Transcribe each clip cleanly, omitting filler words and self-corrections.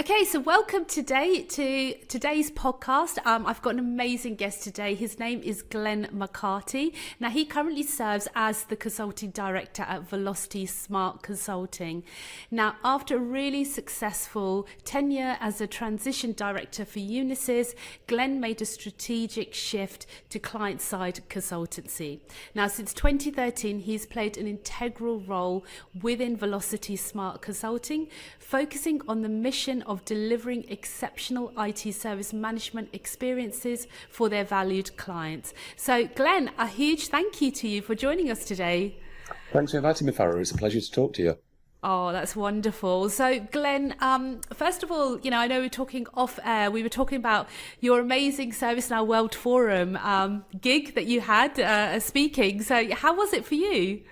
Okay, so welcome today to today's podcast. I've got an amazing guest today. His name is Glen McCarty. Now, he currently serves as the consulting director at Velocity Smart Consulting. Now, after a really successful tenure as a transition director for Unisys, Glen made a strategic shift to client-side consultancy. Now, since 2013, he's played an integral role within Velocity Smart Consulting, focusing on the mission of delivering exceptional IT service management experiences for their valued clients. So, Glen, a huge thank you to you for joining us today. Thanks for inviting me, Farrah. It's a pleasure to talk to you. Oh, that's wonderful. So, Glen, first of all, I know we were talking off air. We were talking about your amazing ServiceNow World Forum gig that you had speaking. So, how was it for you?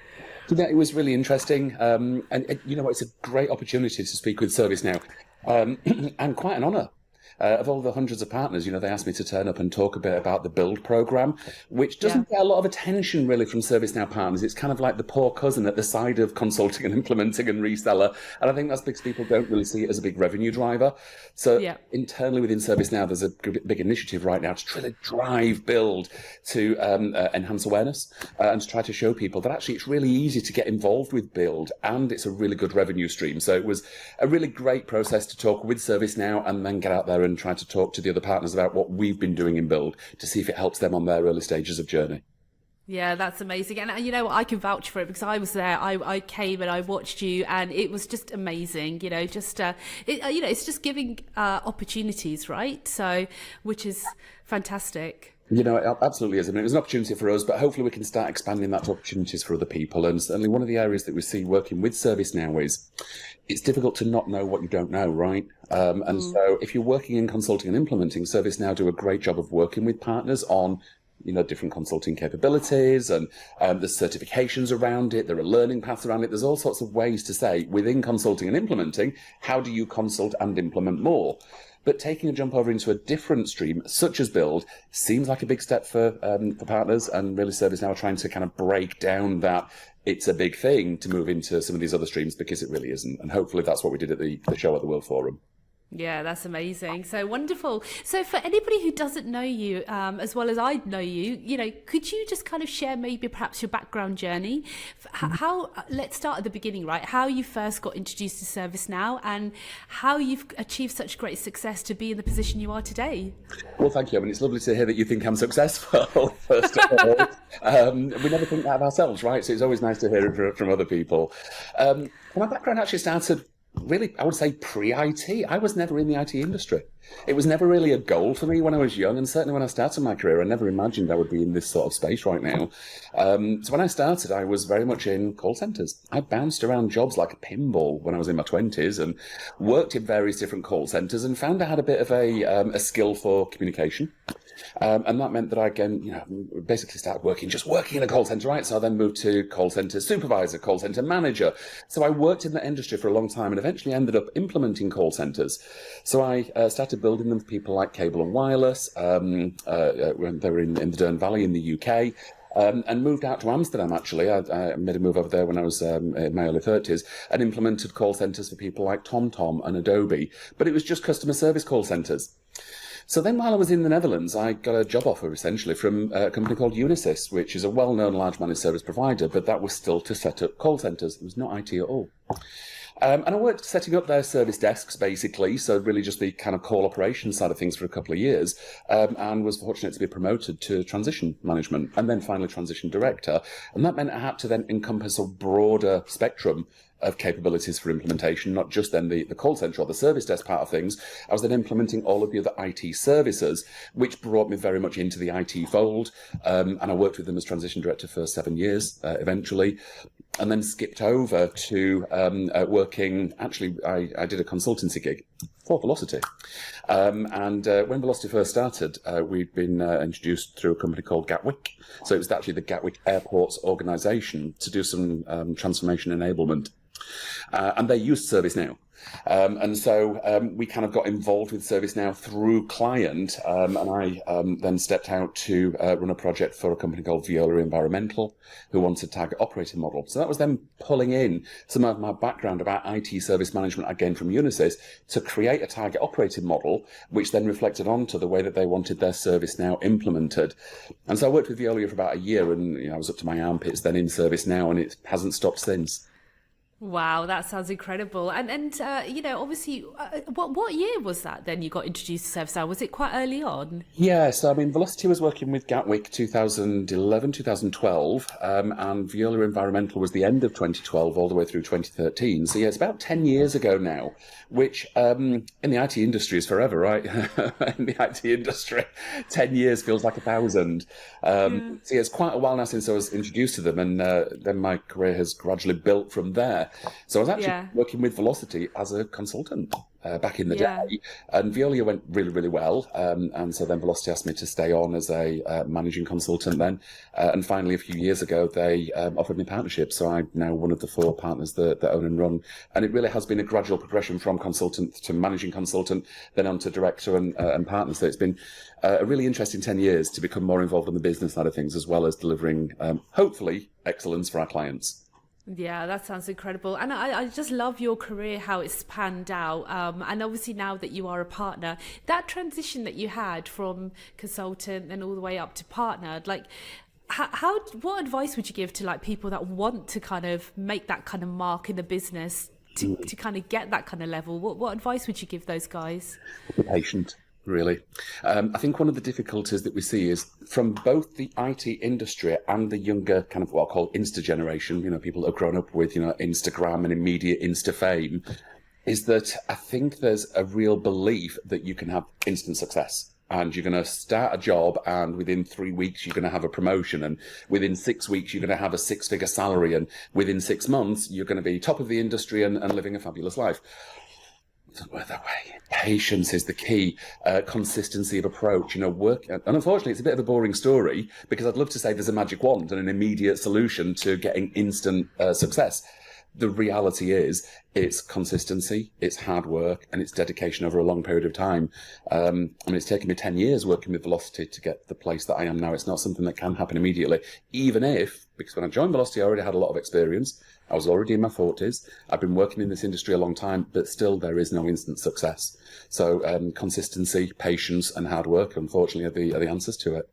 It was really interesting. And it's a great opportunity to speak with ServiceNow. And quite an honour. Of all the hundreds of partners, they asked me to turn up and talk a bit about the build program, which doesn't get a lot of attention really from ServiceNow partners. It's kind of like the poor cousin at the side of consulting and implementing and reseller. And I think that's because people don't really see it as a big revenue driver. So internally within ServiceNow, there's a big initiative right now to really drive build to enhance awareness and to try to show people that actually it's really easy to get involved with build and it's a really good revenue stream. So it was a really great process to talk with ServiceNow and then get out there and try to talk to the other partners about what we've been doing in build to see if it helps them on their early stages of journey. Yeah, that's amazing. And I can vouch for it because I was there. I came and I watched you and it was just amazing. It's just giving opportunities, right? So, which is fantastic. It absolutely is. I mean, it was an opportunity for us, but hopefully we can start expanding that to opportunities for other people. And certainly one of the areas that we see working with ServiceNow is it's difficult to not know what you don't know, right? So if you're working in consulting and implementing, ServiceNow do a great job of working with partners on different consulting capabilities and there's certifications around it. There are learning paths around it. There's all sorts of ways to say within consulting and implementing, how do you consult and implement more? But taking a jump over into a different stream, such as build, seems like a big step for partners, and really ServiceNow are trying to kind of break down that it's a big thing to move into some of these other streams because it really isn't. And hopefully that's what we did at the show at the World Forum. Yeah, that's amazing. So wonderful. So for anybody who doesn't know you as well as I know you, could you just kind of share maybe perhaps your background journey? Let's start at the beginning, right? How you first got introduced to ServiceNow and how you've achieved such great success to be in the position you are today. Well, thank you. I mean, it's lovely to hear that you think I'm successful, first of all. We never think that of ourselves, right? So it's always nice to hear it from other people. My background actually started really, I would say pre-IT. I was never in the IT industry. It was never really a goal for me when I was young, and certainly when I started my career, I never imagined I would be in this sort of space right now. So when I started, I was very much in call centres. I bounced around jobs like a pinball when I was in my 20s and worked in various different call centres and found I had a bit of a skill for communication. And that meant that I, again, basically started working in a call centre, right? So I then moved to call centre supervisor, call centre manager. So I worked in that industry for a long time and eventually ended up implementing call centres. So I started building them for people like Cable and Wireless, when they were in the Dearne Valley in the UK. And moved out to Amsterdam, actually. I made a move over there when I was in my early 30s and implemented call centres for people like TomTom and Adobe. But it was just customer service call centres. So then while I was in the Netherlands, I got a job offer essentially from a company called Unisys, which is a well-known large managed service provider, but that was still to set up call centres. It was not IT at all. And I worked setting up their service desks, basically, so really just the kind of call operations side of things for a couple of years, and was fortunate to be promoted to transition management and then finally transition director. And that meant I had to then encompass a broader spectrum of capabilities for implementation, not just then the call center or the service desk part of things. I was then implementing all of the other IT services, which brought me very much into the IT fold. And I worked with them as transition director for 7 years, eventually, and then skipped over to working. Actually, I did a consultancy gig for Velocity. And when Velocity first started, we'd been introduced through a company called Gatwick. So it was actually the Gatwick Airports organisation to do some transformation enablement. And they used ServiceNow. And so we kind of got involved with ServiceNow through client, and I then stepped out to run a project for a company called Viola Environmental, who wanted a target operating model. So that was them pulling in some of my background about IT service management I gained from Unisys to create a target operating model, which then reflected onto the way that they wanted their ServiceNow implemented. And so I worked with Viola for about a year, and I was up to my armpits then in ServiceNow, and it hasn't stopped since. Wow, that sounds incredible. And obviously, what year was that then you got introduced to ServiceNow? Was it quite early on? Yeah, so I mean, Velocity was working with Gatwick 2011, 2012, and Viola Environmental was the end of 2012 all the way through 2013. So yeah, it's about 10 years ago now, which in the IT industry is forever, right? In the IT industry, 10 years feels like 1,000. So yeah, it's quite a while now since I was introduced to them, and then my career has gradually built from there. So I was actually working with Velocity as a consultant back in the day, and Veolia went really, really well. And so then Velocity asked me to stay on as a managing consultant then. And finally, a few years ago, they offered me partnership. So I'm now one of the 4 partners that own and run. And it really has been a gradual progression from consultant to managing consultant, then on to director and partner. So it's been a really interesting 10 years to become more involved in the business side of things, as well as delivering, hopefully, excellence for our clients. Yeah, that sounds incredible. And I just love your career, how it's panned out. And obviously now that you are a partner, that transition that you had from consultant and all the way up to partner, like what advice would you give to like people that want to kind of make that kind of mark in the business to kind of get that kind of level? What advice would you give those guys? Be patient. Really. I think one of the difficulties that we see is from both the IT industry and the younger kind of what I call Insta generation, people that have grown up with, Instagram and immediate Insta fame, is that I think there's a real belief that you can have instant success. And you're going to start a job, and within 3 weeks, you're going to have a promotion. And within 6 weeks, you're going to have a 6-figure salary. And within 6 months, you're going to be top of the industry and living a fabulous life. By the way, patience is the key, consistency of approach, work. And unfortunately, it's a bit of a boring story because I'd love to say there's a magic wand and an immediate solution to getting instant success. The reality is it's consistency, it's hard work, and it's dedication over a long period of time. It's taken me 10 years working with Velocity to get the place that I am now. It's not something that can happen immediately, even if, because when I joined Velocity, I already had a lot of experience. I was already in my 40s. I've been working in this industry a long time, but still there is no instant success. So consistency, patience, and hard work, unfortunately, are the answers to it.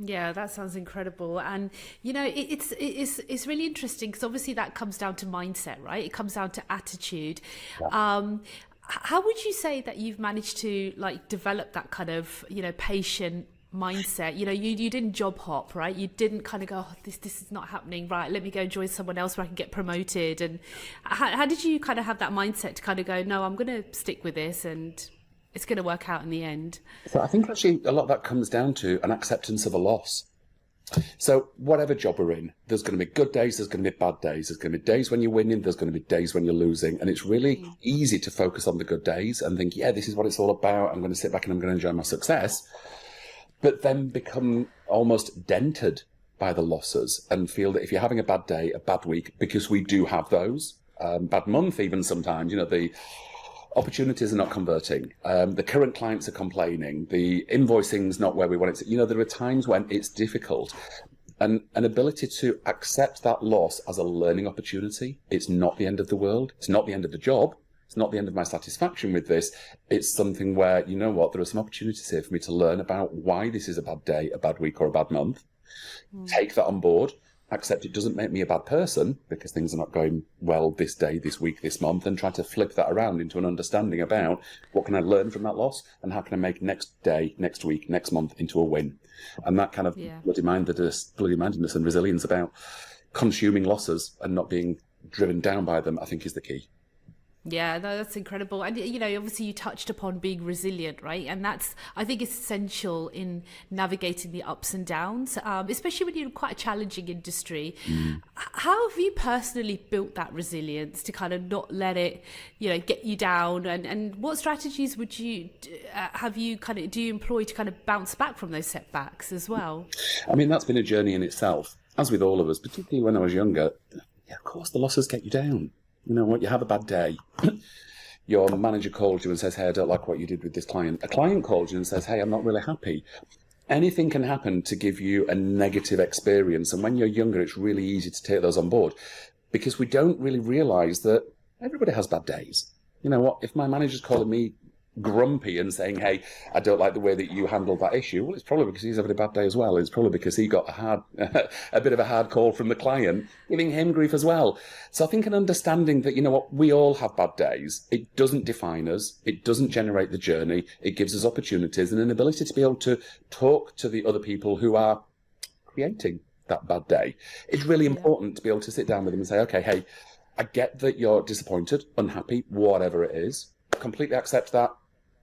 Yeah, that sounds incredible. And, it's really interesting because obviously that comes down to mindset, right? It comes down to attitude. Yeah. How would you say that you've managed to develop that kind of, patient mindset? You didn't job hop, right? You didn't kind of go, this is not happening, right? Let me go join someone else where I can get promoted. And how did you kind of have that mindset to kind of go, no, I'm going to stick with this and it's going to work out in the end? So I think actually a lot of that comes down to an acceptance of a loss. So whatever job we're in, there's going to be good days, there's going to be bad days. There's going to be days when you're winning, there's going to be days when you're losing. And it's really easy to focus on the good days and think, yeah, this is what it's all about. I'm going to sit back and I'm going to enjoy my success. But then become almost dented by the losses and feel that if you're having a bad day, a bad week, because we do have those, bad month even sometimes, the opportunities are not converting, the current clients are complaining, the invoicing's not where we want it to. There are times when it's difficult. And an ability to accept that loss as a learning opportunity, it's not the end of the world, it's not the end of the job. It's not the end of my satisfaction with this. It's something where, there are some opportunities here for me to learn about why this is a bad day, a bad week, or a bad month. Take that on board, accept it doesn't make me a bad person because things are not going well this day, this week, this month, and try to flip that around into an understanding about what can I learn from that loss and how can I make next day, next week, next month into a win. And that kind of bloody mindedness and resilience about consuming losses and not being driven down by them, I think is the key. Yeah, no, that's incredible. And, obviously you touched upon being resilient, right? And that's, I think, essential in navigating the ups and downs, especially when you're in quite a challenging industry. How have you personally built that resilience to kind of not let it, get you down? And what strategies would you do you employ to kind of bounce back from those setbacks as well? I mean, that's been a journey in itself, as with all of us, particularly when I was younger. Yeah, of course, the losses get you down. You have a bad day. Your manager calls you and says, hey, I don't like what you did with this client. A client calls you and says, hey, I'm not really happy. Anything can happen to give you a negative experience. And when you're younger, it's really easy to take those on board because we don't really realise that everybody has bad days. You know what? If my manager's calling me grumpy and saying, hey, I don't like the way that you handled that issue, well, it's probably because he's having a bad day as well. It's probably because he got a bit of a hard call from the client, giving him grief as well. So I think an understanding that, you know what, we all have bad days. It doesn't define us. It doesn't generate the journey. It gives us opportunities and an ability to be able to talk to the other people who are creating that bad day. It's really important to be able to sit down with them and say, okay, hey, I get that you're disappointed, unhappy, whatever it is. Completely accept that.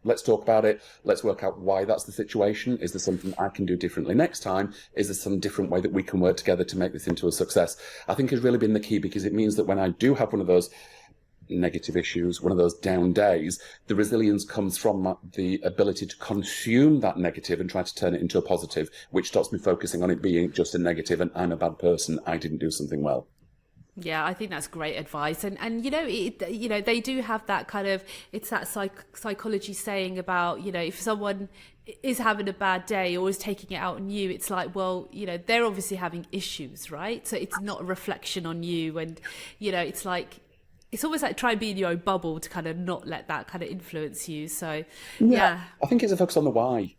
Let's talk about it. Let's work out why that's the situation. Is there something I can do differently next time? Is there some different way that we can work together to make this into a success? I think has really been the key, because it means that when I do have one of those negative issues, one of those down days, the resilience comes from the ability to consume that negative and try to turn it into a positive, which stops me focusing on it being just a negative and I'm a bad person, I didn't do something well. Yeah, I think that's great advice. And they do have that kind of, it's that psychology saying about, if someone is having a bad day or is taking it out on you, it's like, well, they're obviously having issues, right? So it's not a reflection on you. And, it's like, it's almost like try and be in your own bubble to kind of not let that kind of influence you. So, yeah. I think it's a focus on the why.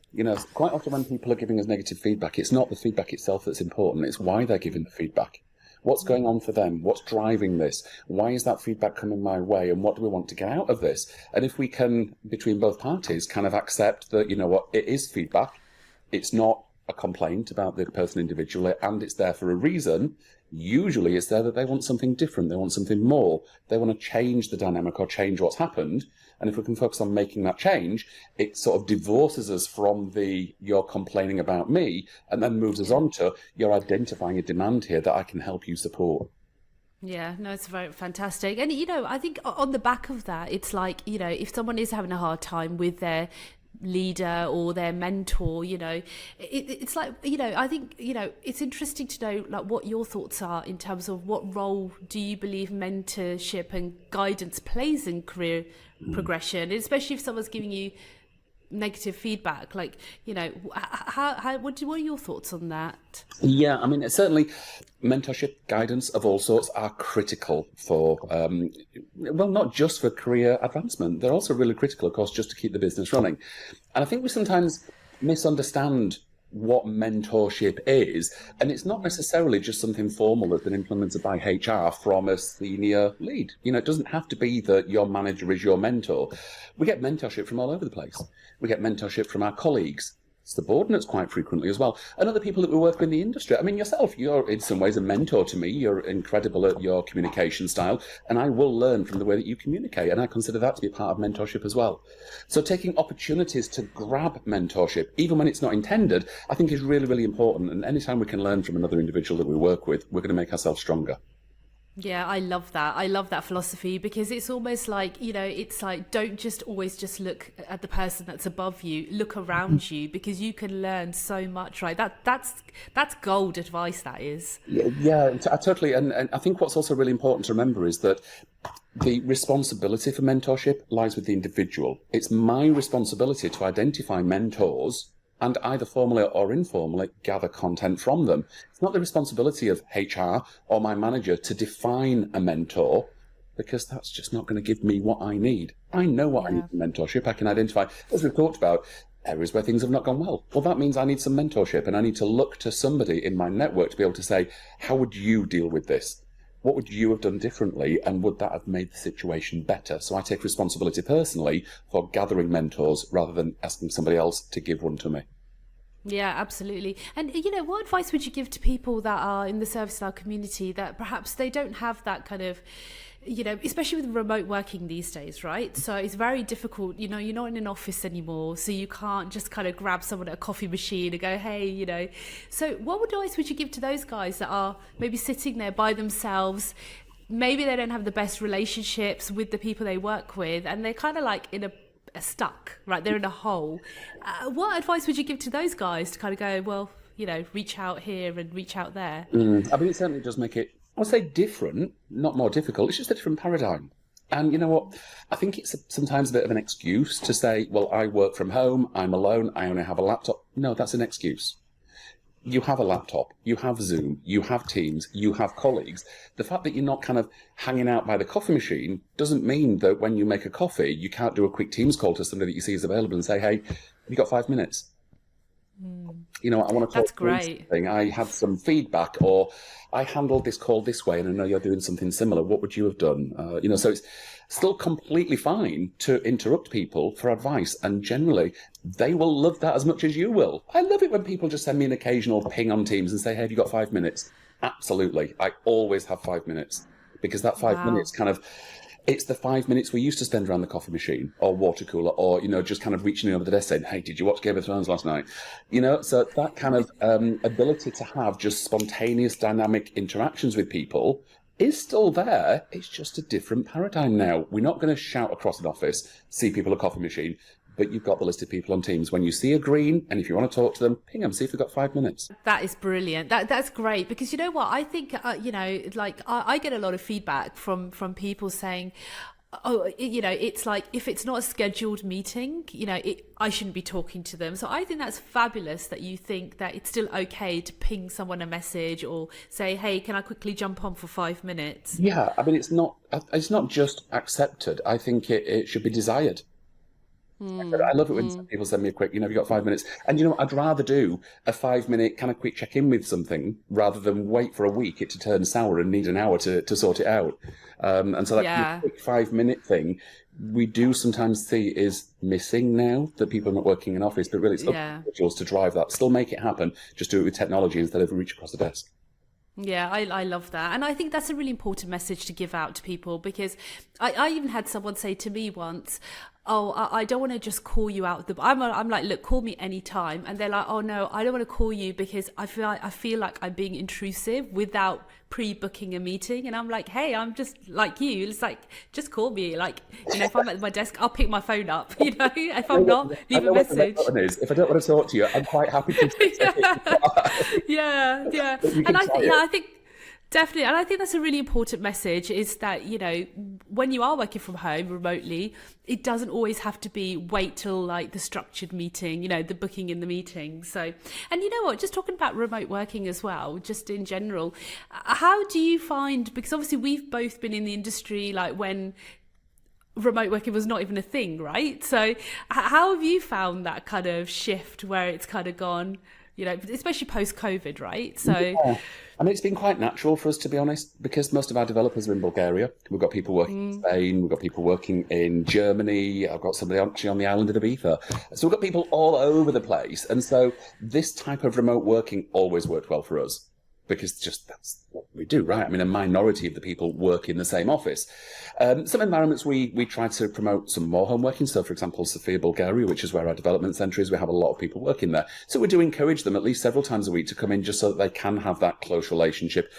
Quite often when people are giving us negative feedback, it's not the feedback itself that's important. It's why they're giving the feedback. What's going on for them? What's driving this? Why is that feedback coming my way? And what do we want to get out of this? And if we can, between both parties, kind of accept that, it is feedback. It's not a complaint about the person individually, and it's there for a reason. Usually it's there that they want something different. They want something more. They want to change the dynamic or change what's happened. And if we can focus on making that change, it sort of divorces us from the you're complaining about me, and then moves us on to you're identifying a demand here that I can help you support. Yeah, no, it's very fantastic. And, I think on the back of that, it's like, if someone is having a hard time with their leader or their mentor, it's like, I think, it's interesting to know like what your thoughts are in terms of what role do you believe mentorship and guidance plays in career progression, especially if someone's giving you negative feedback, like, what are your thoughts on that? Yeah, I mean, certainly mentorship, guidance of all sorts are critical for, not just for career advancement. They're also really critical, of course, just to keep the business running. And I think we sometimes misunderstand what mentorship is, and it's not necessarily just something formal that's been implemented by HR from a senior lead. It doesn't have to be that your manager is your mentor. We get mentorship from all over the place. We get mentorship from our colleagues, subordinates quite frequently as well, and other people that we work with in the industry. I mean, yourself, you're in some ways a mentor to me. You're incredible at your communication style, and I will learn from the way that you communicate, and I consider that to be a part of mentorship as well. So taking opportunities to grab mentorship, even when it's not intended, I think is really, really important. And anytime we can learn from another individual that we work with, we're going to make ourselves stronger. Yeah, I love that. I love that philosophy, because it's almost like, it's like, don't just always just look at the person that's above you, look around you, because you can learn so much, right? That's gold advice, that is. Yeah, I totally. And I think what's also really important to remember is that the responsibility for mentorship lies with the individual. It's my responsibility to identify mentors and either formally or informally gather content from them. It's not the responsibility of HR or my manager to define a mentor, because that's just not going to give me what I need. I know what I need from mentorship. I can identify, as we've talked about, areas where things have not gone well. Well, that means I need some mentorship, and I need to look to somebody in my network to be able to say, how would you deal with this? What would you have done differently, and would that have made the situation better? So I take responsibility personally for gathering mentors rather than asking somebody else to give one to me. Yeah, absolutely. And, what advice would you give to people that are in the ServiceNow community that perhaps they don't have that kind of, especially with remote working these days, right? So it's very difficult, you're not in an office anymore, so you can't just kind of grab someone at a coffee machine and go, hey, So what advice would you give to those guys that are maybe sitting there by themselves? Maybe they don't have the best relationships with the people they work with, and they're kind of like in a stuck, right? They're in a hole. What advice would you give to those guys to kind of go, well, reach out here and reach out there? I mean, it certainly does make it, I would say, different, not more difficult. It's just a different paradigm. And you know what? I think it's sometimes a bit of an excuse to say, well, I work from home, I'm alone, I only have a laptop. No, that's an excuse. You have a laptop, you have Zoom, you have Teams, you have colleagues. The fact that you're not kind of hanging out by the coffee machine doesn't mean that when you make a coffee, you can't do a quick Teams call to somebody that you see is available and say, hey, have you got 5 minutes? You know, I want to talk That's great. something. I had some feedback, or I handled this call this way, and I know you're doing something similar. What would you have done? You know, so it's still completely fine to interrupt people for advice, and generally they will love that as much as you will. I love it when people just send me an occasional ping on Teams and say, hey, have you got 5 minutes? Absolutely. I always have 5 minutes, because that 5 minutes kind of, it's the 5 minutes we used to spend around the coffee machine or water cooler, or, you know, just kind of reaching over the desk saying, hey, did you watch Game of Thrones last night? You know, so that kind of ability to have just spontaneous dynamic interactions with people is still there. It's just a different paradigm now. We're not going to shout across an office, see people at a coffee machine, but you've got the list of people on Teams. When you see a green, and if you want to talk to them, ping them, see if they've got 5 minutes. That is brilliant. That's great, because you know what? I think, you know, like I get a lot of feedback from people saying, oh, you know, it's like, if it's not a scheduled meeting, you know, I shouldn't be talking to them. So I think that's fabulous that you think that it's still okay to ping someone a message or say, hey, can I quickly jump on for 5 minutes? Yeah, I mean, it's not just accepted. I think it should be desired. I love it when some people send me a quick, you know, have you got 5 minutes? And, you know, I'd rather do a 5 minute kind of quick check in with something rather than wait for a week it to turn sour and need an hour to sort it out. And so that kind of quick 5 minute thing, we do sometimes see is missing now, that people are not working in office, but really it's up to individuals to drive that. Still make it happen, just do it with technology instead of reach across the desk. Yeah, I love that. And I think that's a really important message to give out to people, because I even had someone say to me once, oh, I don't want to just call you out. I'm like, look, call me anytime. And they're like, oh no, I don't want to call you because I feel like I'm being intrusive without pre-booking a meeting. And I'm like, hey, I'm just like you. It's like, just call me. Like, you know, if I'm at my desk, I'll pick my phone up. You know, if I'm not, leave a message. If I don't want to talk to you, I'm quite happy to. Yeah. And I think. Definitely. And I think that's a really important message, is that, you know, when you are working from home remotely, it doesn't always have to be wait till like the structured meeting, you know, the booking in the meeting. So, and you know what, just talking about remote working as well, just in general, how do you find, because obviously we've both been in the industry like when remote working was not even a thing, right? So how have you found that kind of shift where it's kind of gone, you know, especially post-COVID, right? So, yeah. I mean, it's been quite natural for us, to be honest, because most of our developers are in Bulgaria. We've got people working in Spain. We've got people working in Germany. I've got somebody actually on the island of Ibiza. So we've got people all over the place. And so this type of remote working always worked well for us, because just that's what we do, right? I mean, a minority of the people work in the same office. Some environments we try to promote some more home working. So, for example, Sofia, Bulgaria, which is where our development centre is, we have a lot of people working there. So we do encourage them at least several times a week to come in, just so that they can have that close relationship.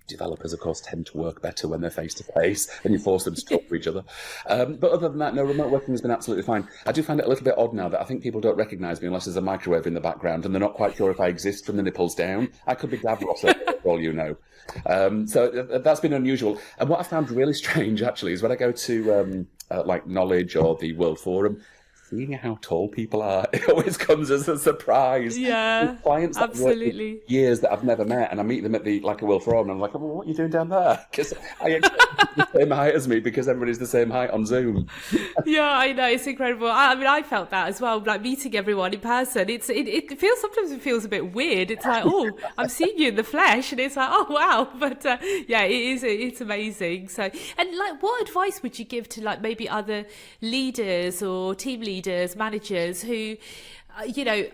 Developers, of course, tend to work better when they're face-to-face and you force them to talk to each other. But other than that, no, remote working has been absolutely fine. I do find it a little bit odd now that I think people don't recognise me unless there's a microwave in the background and they're not quite sure if I exist from the nipples down. I could be Davros, for all you know. So that's been unusual. And what I found really strange, actually, is when I go to like Knowledge or the World Forum, seeing how tall people are, it always comes as a surprise. Yeah, clients that absolutely. Years that I've never met, and I meet them at the like a World Forum, and I'm like, oh, what are you doing down there? Because I expect the same height as me, because everybody's the same height on Zoom. Yeah, I know, it's incredible. I mean, I felt that as well, like meeting everyone in person. It feels, sometimes it feels a bit weird. It's like, oh, I'm seeing you in the flesh, and it's like, oh wow. But yeah, it's amazing. So, and like, what advice would you give to like maybe other leaders or team leaders, managers who, you know,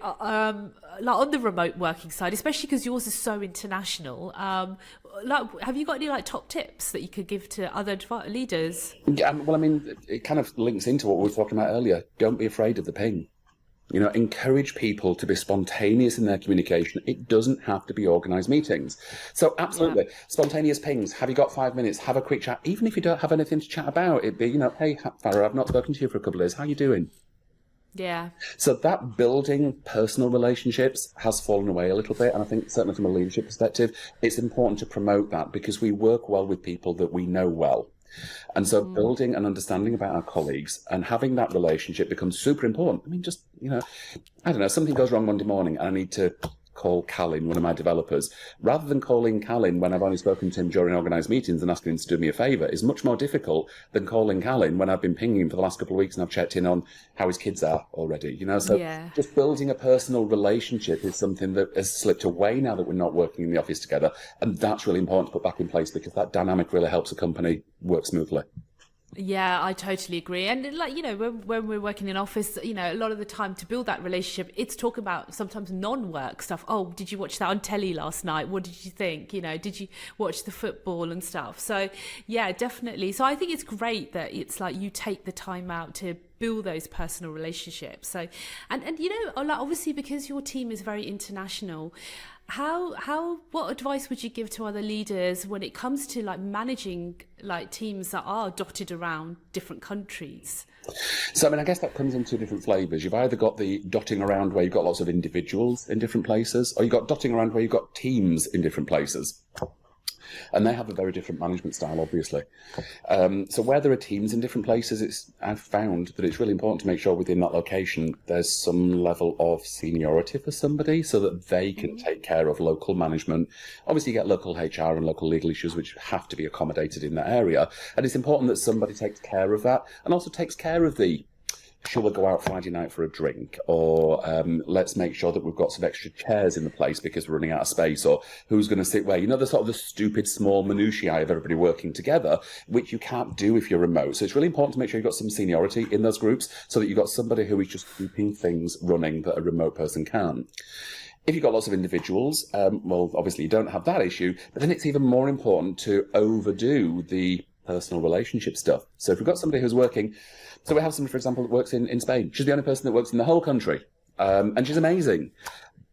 like on the remote working side, especially because yours is so international, like, have you got any like top tips that you could give to other leaders? Yeah, well, I mean, it kind of links into what we were talking about earlier. Don't be afraid of the ping. You know, encourage people to be spontaneous in their communication. It doesn't have to be organised meetings. So absolutely, spontaneous pings. Have you got 5 minutes? Have a quick chat. Even if you don't have anything to chat about, it'd be, you know, hey, Farrah, I've not spoken to you for a couple of days. How are you doing? Yeah. So that building personal relationships has fallen away a little bit. And I think certainly from a leadership perspective, it's important to promote that because we work well with people that we know well. And so building an understanding about our colleagues and having that relationship becomes super important. I mean, just, I don't know, something goes wrong Monday morning and I need to call Callan, one of my developers, rather than calling Callan when I've only spoken to him during organised meetings and asking him to do me a favour, is much more difficult than calling Callan when I've been pinging him for the last couple of weeks and I've checked in on how his kids are already. So just building a personal relationship is something that has slipped away now that we're not working in the office together, and that's really important to put back in place because that dynamic really helps a company work smoothly. Yeah, I totally agree. And when we're working in office, a lot of the time to build that relationship, it's talking about sometimes non-work stuff. Oh, did you watch that on telly last night? What did you think? Did you watch the football and stuff? So yeah, definitely. So I think it's great that it's like you take the time out to build those personal relationships. So, and obviously because your team is very international, what advice would you give to other leaders when it comes to like managing like teams that are dotted around different countries? So, I mean, I guess that comes in two different flavours. You've either got the dotting around where you've got lots of individuals in different places, or you've got dotting around where you've got teams in different places. And they have a very different management style, obviously. So where there are teams in different places, I've found that it's really important to make sure within that location there's some level of seniority for somebody so that they can take care of local management. Obviously, you get local HR and local legal issues which have to be accommodated in that area. And it's important that somebody takes care of that and also takes care of the shall we go out Friday night for a drink, or let's make sure that we've got some extra chairs in the place because we're running out of space, or who's going to sit where, the sort of the stupid small minutiae of everybody working together, which you can't do if you're remote. So it's really important to make sure you've got some seniority in those groups so that you've got somebody who is just keeping things running that a remote person can't. If you've got lots of individuals, well, obviously you don't have that issue, but then it's even more important to overdo the personal relationship stuff. So if we've got somebody who's working, so we have somebody, for example, that works in Spain. She's the only person that works in the whole country, and she's amazing.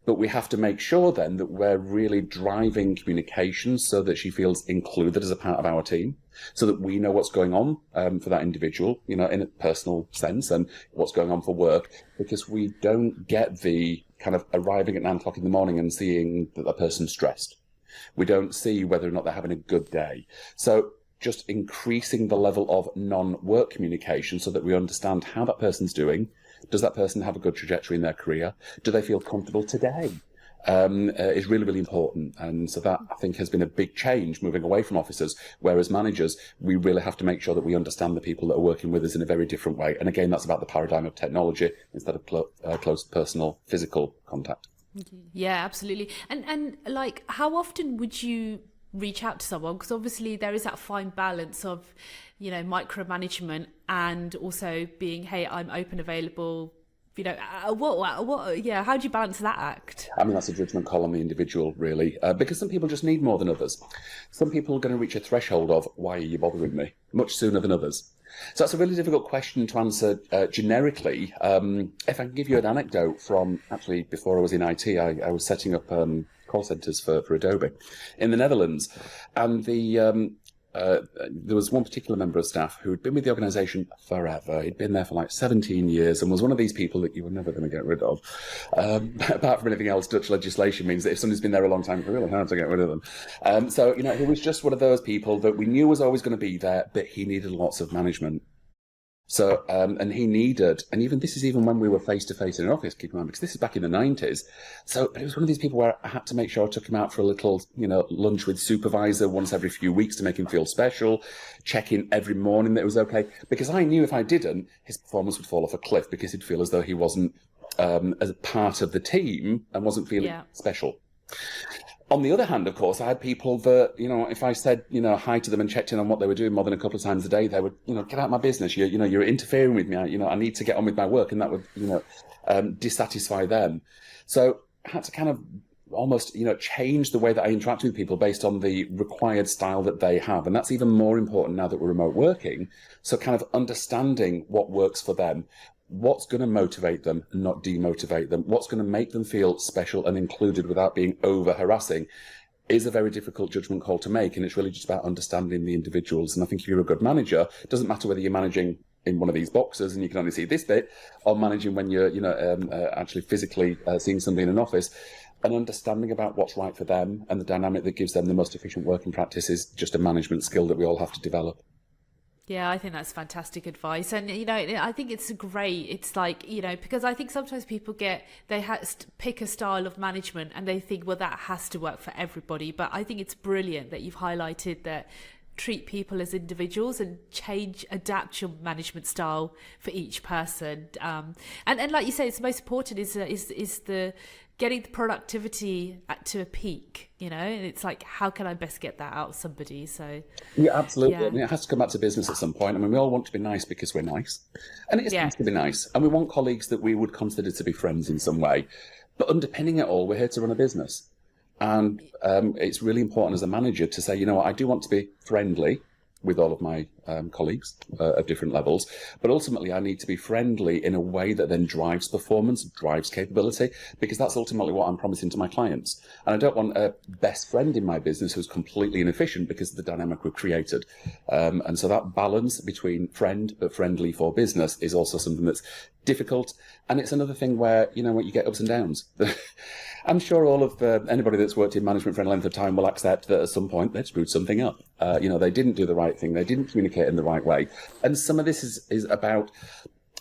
But we have to make sure then that we're really driving communication so that she feels included as a part of our team, so that we know what's going on for that individual, in a personal sense, and what's going on for work, because we don't get the kind of arriving at 9 o'clock in the morning and seeing that the person's stressed. We don't see whether or not they're having a good day. So just increasing the level of non-work communication so that we understand how that person's doing. Does that person have a good trajectory in their career? Do they feel comfortable today? Is really, really important. And so that, I think, has been a big change moving away from officers, whereas managers, we really have to make sure that we understand the people that are working with us in a very different way. And again, that's about the paradigm of technology instead of close personal physical contact. Yeah, absolutely. And like, how often would you reach out to someone, because obviously there is that fine balance of micromanagement and also being, hey, I'm open, available, how do you balance that act? I mean, that's a judgment call on the individual, really, because some people just need more than others. Some people are going to reach a threshold of, why are you bothering me, much sooner than others. So that's a really difficult question to answer generically. If I can give you an anecdote from, actually, before I was in IT, I was setting up call centres for Adobe in the Netherlands, and there was one particular member of staff who had been with the organisation forever. He'd been there for like 17 years and was one of these people that you were never going to get rid of. Apart from anything else, Dutch legislation means that if somebody's been there a long time, it's really hard to get rid of them. So he was just one of those people that we knew was always going to be there, but he needed lots of management. So, and he needed, and even this is even when we were face to face in an office, keep in mind, because this is back in the 90s. So it was one of these people where I had to make sure I took him out for a little, lunch with supervisor once every few weeks to make him feel special, check in every morning that it was okay. Because I knew if I didn't, his performance would fall off a cliff because he'd feel as though he wasn't as a part of the team and wasn't feeling special. On the other hand, of course, I had people that, if I said, hi to them and checked in on what they were doing more than a couple of times a day, they would, get out of my business. You're interfering with me. I need to get on with my work, and that would, dissatisfy them. So I had to kind of almost, change the way that I interact with people based on the required style that they have. And that's even more important now that we're remote working. So kind of understanding what works for them. What's going to motivate them and not demotivate them? What's going to make them feel special and included without being over-harassing is a very difficult judgment call to make. And it's really just about understanding the individuals. And I think if you're a good manager, it doesn't matter whether you're managing in one of these boxes and you can only see this bit, or managing when you're, actually physically seeing somebody in an office. And understanding about what's right for them and the dynamic that gives them the most efficient working practice is just a management skill that we all have to develop. Yeah, I think that's fantastic advice. And, I think it's great. It's like, because I think sometimes people pick a style of management and they think, well, that has to work for everybody. But I think it's brilliant that you've highlighted that treat people as individuals and adapt your management style for each person. And like you say, it's the most important is the getting the productivity to a peak, and it's like, how can I best get that out of somebody? So yeah, absolutely. Yeah. I mean, it has to come back to business at some point. I mean, we all want to be nice because we're nice, and it is nice to be nice, and we want colleagues that we would consider to be friends in some way. But underpinning it all, we're here to run a business. And it's really important as a manager to say, you know what, I do want to be friendly with all of my colleagues at different levels, but ultimately I need to be friendly in a way that then drives performance, drives capability, because that's ultimately what I'm promising to my clients. And I don't want a best friend in my business who's completely inefficient because of the dynamic we've created. And so that balance between friend but friendly for business is also something that's difficult. And it's another thing where, you get ups and downs. I'm sure all of anybody that's worked in management for any length of time will accept that at some point they screwed something up. They didn't do the right thing. They didn't communicate in the right way. And some of this is about,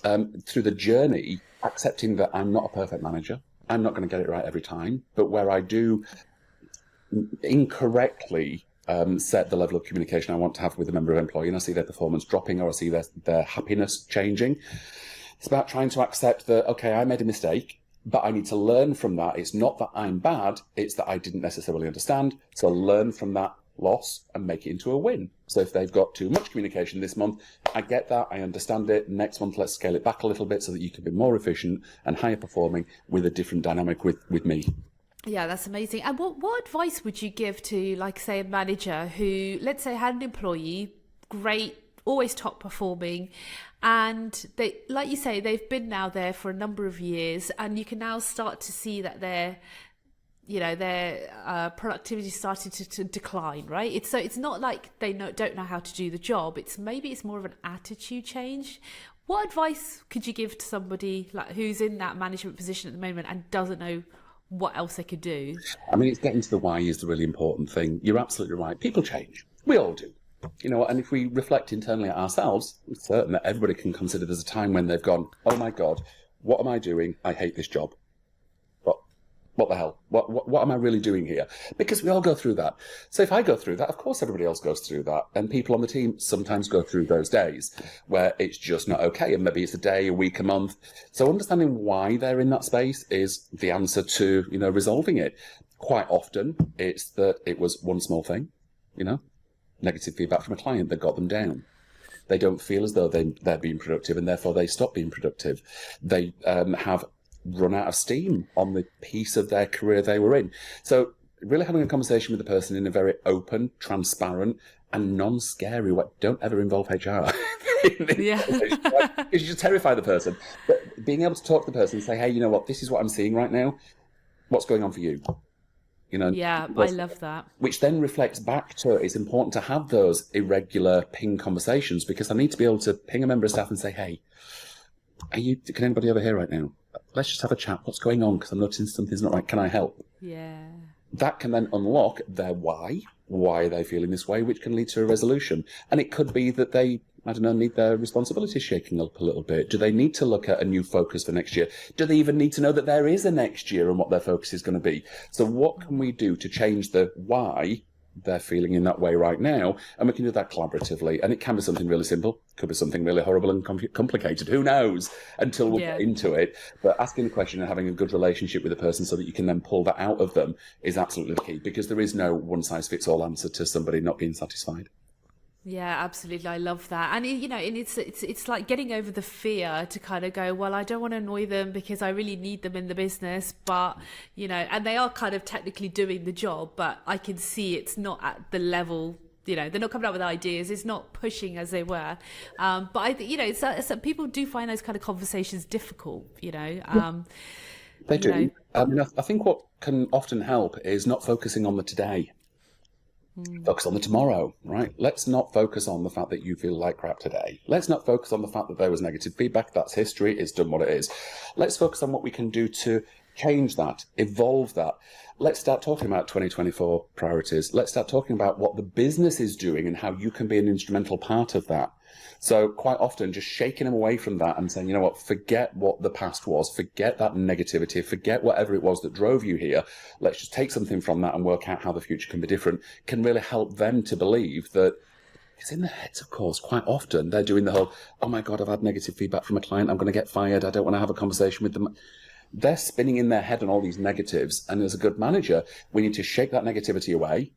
through the journey, accepting that I'm not a perfect manager. I'm not going to get it right every time. But where I do incorrectly set the level of communication I want to have with a member of employee, and I see their performance dropping or I see their happiness changing, it's about trying to accept that, okay, I made a mistake, but I need to learn from that. It's not that I'm bad, it's that I didn't necessarily understand. So learn from that loss and make it into a win. So if they've got too much communication this month, I get that, I understand it. Next month, let's scale it back a little bit so that you can be more efficient and higher performing with a different dynamic with me. Yeah, that's amazing. And what advice would you give to, like, say, a manager who, let's say, had an employee, great, always top performing, and they, like you say, they've been now there for a number of years, and you can now start to see that their productivity started to decline, right? It's not like they don't know how to do the job. It's more of an attitude change. What advice could you give to somebody like who's in that management position at the moment and doesn't know what else they could do? I mean, it's getting to the why is the really important thing. You're absolutely right. People change. We all do. And if we reflect internally at ourselves, we're certain that everybody can consider there's a time when they've gone, oh my God, what am I doing? I hate this job. What the hell? What am I really doing here? Because we all go through that. So if I go through that, of course everybody else goes through that. And people on the team sometimes go through those days where it's just not okay. And maybe it's a day, a week, a month. So understanding why they're in that space is the answer to, resolving it. Quite often it's that it was one small thing, negative feedback from a client that got them down. They don't feel as though they're being productive and therefore they stop being productive. They have run out of steam on the piece of their career they were in. So really having a conversation with the person in a very open, transparent and non-scary way. Don't ever involve HR. Yeah. Because you just terrify the person. But being able to talk to the person and say, hey, you know what, this is what I'm seeing right now. What's going on for you? Yeah, I love that. Which then reflects back to it's important to have those irregular ping conversations, because I need to be able to ping a member of staff and say, hey, can anybody over here right now? Let's just have a chat. What's going on? Because I'm noticing something's not right. Can I help? Yeah. That can then unlock their why. Why are they feeling this way? Which can lead to a resolution. And it could be that they, need their responsibilities shaking up a little bit. Do they need to look at a new focus for next year? Do they even need to know that there is a next year and what their focus is going to be? So what can we do to change the why they're feeling in that way right now? And we can do that collaboratively. And it can be something really simple. Could be something really horrible and complicated. Who knows? Until we get into it. But asking the question and having a good relationship with the person so that you can then pull that out of them is absolutely the key, because there is no one-size-fits-all answer to somebody not being satisfied. Yeah, absolutely. I love that. And, and it's like getting over the fear to kind of go, well, I don't want to annoy them because I really need them in the business. But, and they are kind of technically doing the job, but I can see it's not at the level, they're not coming up with ideas. It's not pushing as they were. But I think, it's people do find those kind of conversations difficult, They do. I think what can often help is not focusing on the today. Focus on the tomorrow, right? Let's not focus on the fact that you feel like crap today. Let's not focus on the fact that there was negative feedback. That's history. It's done what it is. Let's focus on what we can do to change that, evolve that. Let's start talking about 2024 priorities. Let's start talking about what the business is doing and how you can be an instrumental part of that. So quite often just shaking them away from that and saying, you know what, forget what the past was, forget that negativity, forget whatever it was that drove you here. Let's just take something from that and work out how the future can be different, can really help them to believe that, because in their heads, of course, quite often they're doing the whole, oh my God, I've had negative feedback from a client, I'm going to get fired, I don't want to have a conversation with them. They're spinning in their head on all these negatives. And as a good manager, we need to shake that negativity away,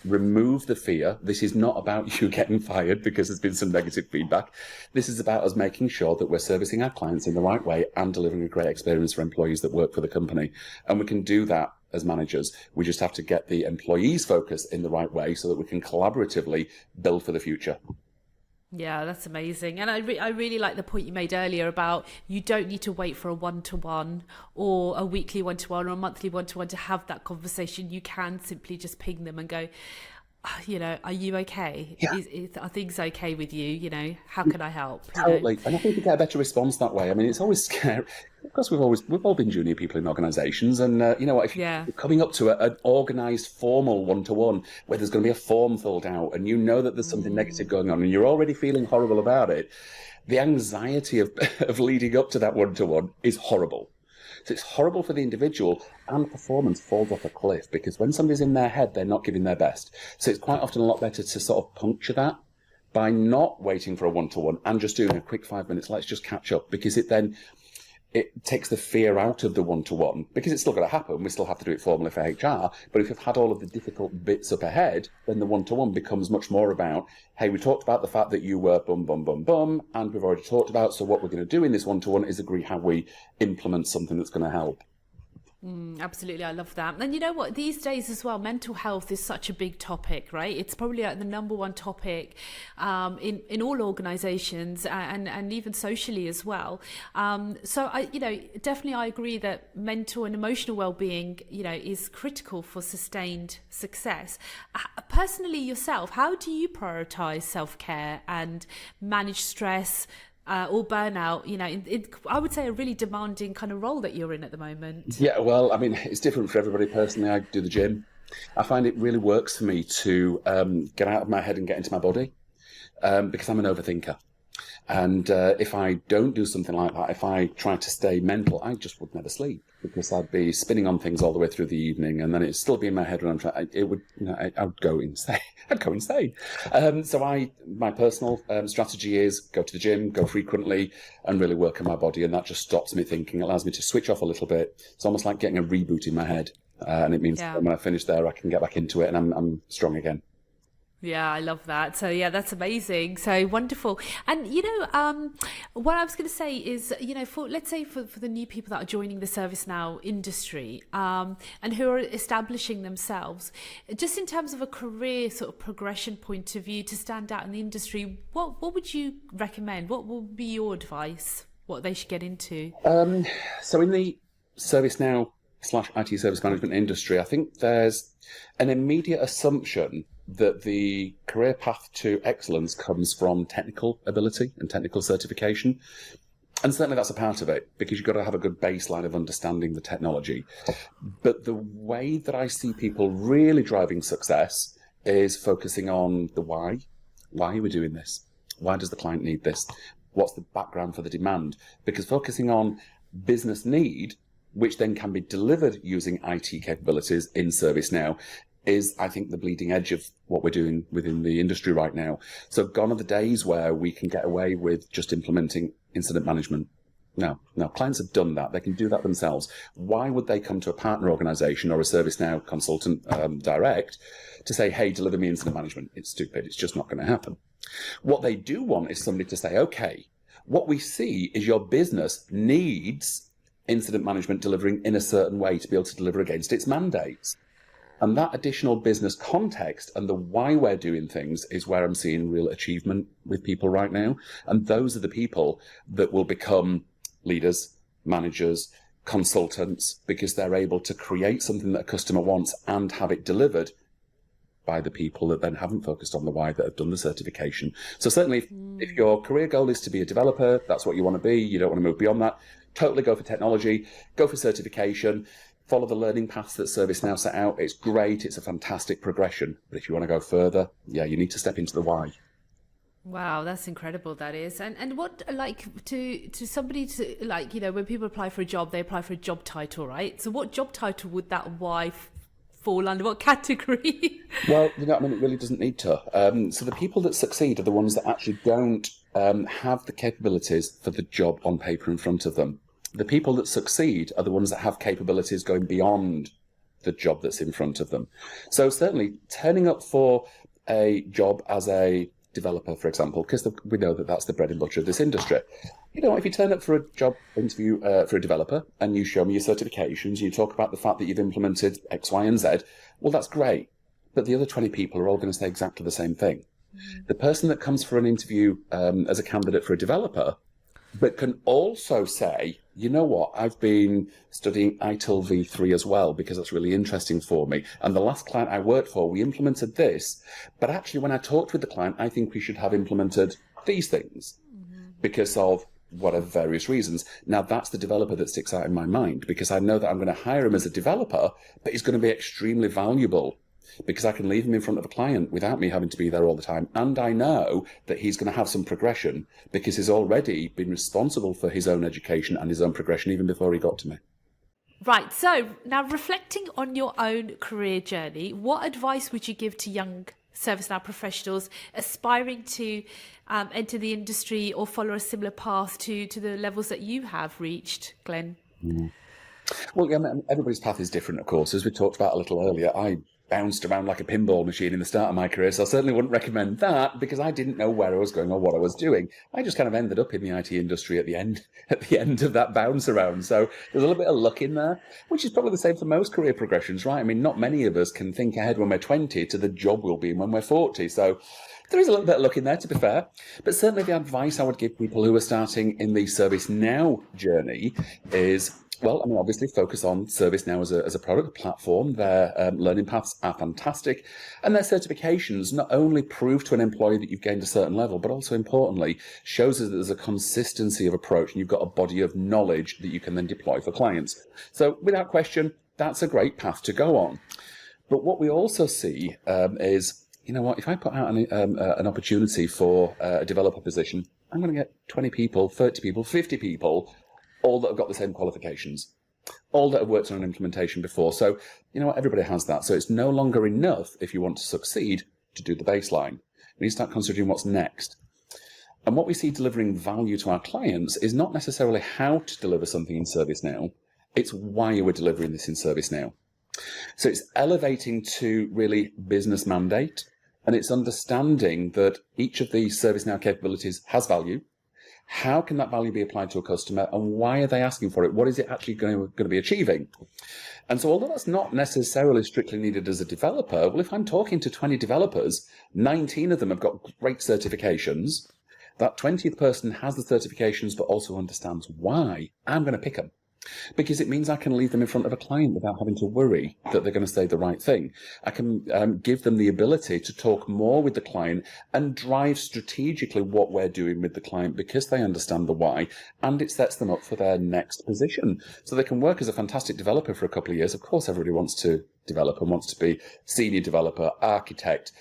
remove the fear. This is not about you getting fired because there's been some negative feedback. This is about us making sure that we're servicing our clients in the right way and delivering a great experience for employees that work for the company. And we can do that as managers. We just have to get the employees focused in the right way so that we can collaboratively build for the future. Yeah, that's amazing. And I really like the point you made earlier about you don't need to wait for a one-to-one or a weekly one-to-one or a monthly one-to-one to have that conversation. You can simply just ping them and go, are you okay? Yeah. Are things okay with you? How can I help? Totally. And I think you get a better response that way. I mean, it's always scary. Of course, we've all been junior people in organisations, and you know what? If you're coming up to an organised, formal one-to-one where there's going to be a form filled out, and you know that there's something negative going on, and you're already feeling horrible about it, the anxiety of leading up to that one-to-one is horrible. So it's horrible for the individual, and performance falls off a cliff because when somebody's in their head, they're not giving their best. So it's quite often a lot better to sort of puncture that by not waiting for a one-to-one and just doing a quick 5 minutes. Let's just catch up, because it takes the fear out of the one-to-one, because it's still going to happen. We still have to do it formally for HR. But if you've had all of the difficult bits up ahead, then the one-to-one becomes much more about, hey, we talked about the fact that you were bum, bum, bum, bum, and we've already talked about, so what we're going to do in this one-to-one is agree how we implement something that's going to help. Absolutely, I love that. And you know what, these days as well, mental health is such a big topic, right? It's probably like the number one topic in all organizations and even socially as well. So I definitely I agree that mental and emotional well-being is critical for sustained success. Personally yourself, how do you prioritize self-care and manage stress or burnout, I would say a really demanding kind of role that you're in at the moment? Yeah, well, I mean, it's different for everybody. Personally, I do the gym. I find it really works for me to get out of my head and get into my body because I'm an overthinker. And if I don't do something like that, if I try to stay mental, I just would never sleep because I'd be spinning on things all the way through the evening, and then it'd still be in my head when I'm trying. It would, I'd go insane. I'd go insane. So my personal strategy is go to the gym, go frequently, and really work on my body, and that just stops me thinking, allows me to switch off a little bit. It's almost like getting a reboot in my head, and it means that when I finish there, I can get back into it, and I'm strong again. Yeah, I love that. So yeah, that's amazing. So wonderful. And what I was going to say is, let's say for the new people that are joining the ServiceNow industry and who are establishing themselves, just in terms of a career sort of progression point of view to stand out in the industry, what would you recommend? What would be your advice? What they should get into? So in the ServiceNow / IT service management industry, I think there's an immediate assumption that the career path to excellence comes from technical ability and technical certification. And certainly that's a part of it, because you've got to have a good baseline of understanding the technology. But the way that I see people really driving success is focusing on the why. Why are we doing this? Why does the client need this? What's the background for the demand? Because focusing on business need, which then can be delivered using IT capabilities in ServiceNow, is, I think, the bleeding edge of what we're doing within the industry right now. So gone are the days where we can get away with just implementing incident management. No, clients have done that. They can do that themselves. Why would they come to a partner organization or a ServiceNow consultant direct to say, hey, deliver me incident management? It's stupid. It's just not going to happen. What they do want is somebody to say, okay, what we see is your business needs incident management delivering in a certain way to be able to deliver against its mandates. And that additional business context and the why we're doing things is where I'm seeing real achievement with people right now. And those are the people that will become leaders, managers, consultants, because they're able to create something that a customer wants and have it delivered by the people that then haven't focused on the why, that have done the certification. So certainly if your career goal is to be a developer, that's what you want to be, you don't want to move beyond that, totally go for technology, go for certification, follow the learning paths that ServiceNow set out. It's great, it's a fantastic progression. But if you want to go further, yeah, you need to step into the why. Wow, that's incredible, that is. And what, like, to somebody, to like, you know, when people apply for a job, they apply for a job title, right? So what job title would that why fall under? What category? Well, you know, I mean, it really doesn't need to. So the people that succeed are the ones that actually don't have the capabilities for the job on paper in front of them. The people that succeed are the ones that have capabilities going beyond the job that's in front of them. So certainly turning up for a job as a developer, for example, because we know that that's the bread and butter of this industry. You know, if you turn up for a job interview for a developer and you show me your certifications, you talk about the fact that you've implemented X, Y, and Z, well, that's great. But the other 20 people are all going to say exactly the same thing. The person that comes for an interview as a candidate for a developer, but can also say, you know what, I've been studying ITIL v3 as well, because that's really interesting for me. And the last client I worked for, we implemented this. But actually, when I talked with the client, I think we should have implemented these things because of whatever various reasons. Now, that's the developer that sticks out in my mind, because I know that I'm going to hire him as a developer, but he's going to be extremely valuable, because I can leave him in front of a client without me having to be there all the time. And I know that he's going to have some progression because he's already been responsible for his own education and his own progression even before he got to me. Right. So now, reflecting on your own career journey, what advice would you give to young ServiceNow professionals aspiring to enter the industry or follow a similar path to the levels that you have reached, Glen? Well, yeah, everybody's path is different, of course. As we talked about a little earlier, I bounced around like a pinball machine in the start of my career, so I certainly wouldn't recommend that, because I didn't know where I was going or what I was doing. I just kind of ended up in the IT industry at the end of that bounce around. So there's a little bit of luck in there, which is probably the same for most career progressions, right? I mean, not many of us can think ahead when we're 20 to the job we'll be in when we're 40. So there is a little bit of luck in there, to be fair. But certainly the advice I would give people who are starting in the ServiceNow journey is, well, I mean, obviously focus on ServiceNow as a product platform. Their learning paths are fantastic. And their certifications not only prove to an employee that you've gained a certain level, but also importantly, shows us that there's a consistency of approach and you've got a body of knowledge that you can then deploy for clients. So without question, that's a great path to go on. But what we also see is, you know what, if I put out an opportunity for a developer position, I'm going to get 20 people, 30 people, 50 people, all that have got the same qualifications, all that have worked on an implementation before. So, you know what, everybody has that. So it's no longer enough, if you want to succeed, to do the baseline. We need to start considering what's next. And what we see delivering value to our clients is not necessarily how to deliver something in ServiceNow, it's why we're delivering this in ServiceNow. So it's elevating to really business mandate, and it's understanding that each of these ServiceNow capabilities has value. How can that value be applied to a customer, and why are they asking for it? What is it actually going to be achieving? And so although that's not necessarily strictly needed as a developer, well, if I'm talking to 20 developers, 19 of them have got great certifications. That 20th person has the certifications, but also understands why. I'm going to pick them, because it means I can leave them in front of a client without having to worry that they're going to say the right thing. I can give them the ability to talk more with the client and drive strategically what we're doing with the client, because they understand the why, and it sets them up for their next position. So they can work as a fantastic developer for a couple of years. Of course, everybody wants to develop and wants to be senior developer, architect,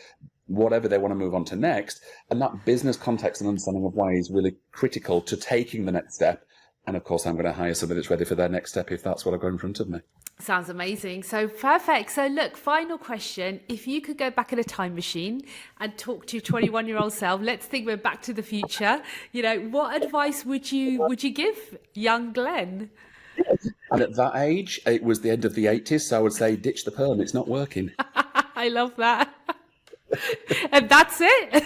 whatever they want to move on to next. And that business context and understanding of why is really critical to taking the next step. And of course, I'm going to hire somebody that's ready for their next step if that's what I've got in front of me. Sounds amazing. So perfect. So look, final question. If you could go back in a time machine and talk to your 21-year-old self, let's think we're back to the future. You know, what advice would you give young Glen? And at that age, it was the end of the 80s, so I would say ditch the perm. It's not working. I love that. And that's it.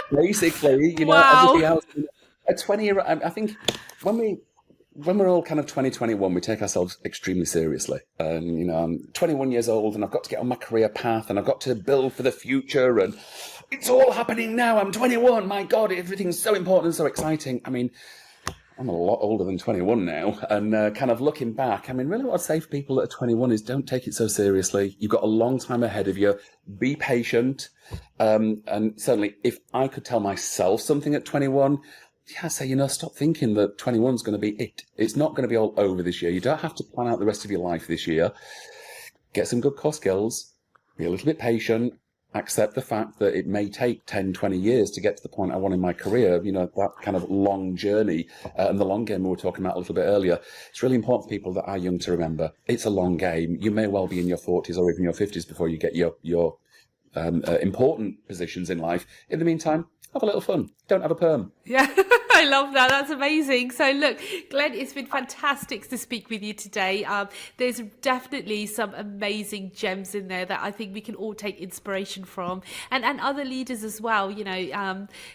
Basically, you know, wow. Everything else. A 20-year-old, I think when we're all kind of 2021, we take ourselves extremely seriously. And, you know, I'm 21 years old and I've got to get on my career path and I've got to build for the future and it's all happening now. I'm 21. My God, everything's so important and so exciting. I mean, I'm a lot older than 21 now, and kind of looking back, I mean, really what I'd say for people that are 21 is don't take it so seriously. You've got a long time ahead of you. Be patient. And certainly, if I could tell myself something at 21, yeah, say, stop thinking that 21 is going to be it. It's not going to be all over this year. You don't have to plan out the rest of your life this year. Get some good core skills. Be a little bit patient. Accept the fact that it may take 10, 20 years to get to the point I want in my career, that kind of long journey and the long game we were talking about a little bit earlier. It's really important for people that are young to remember. It's a long game. You may well be in your 40s or even your 50s before you get your important positions in life. In the meantime, have a little fun. Don't have a perm. Yeah, I love that. That's amazing. So look, Glen, it's been fantastic to speak with you today. There's definitely some amazing gems in there that I think we can all take inspiration from, and other leaders as well.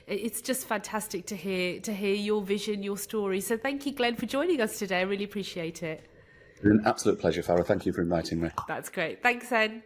It's just fantastic to hear your vision, your story. So thank you, Glen, for joining us today. I really appreciate it. It's been an absolute pleasure, Farrah. Thank you for inviting me. That's great. Thanks, Ed.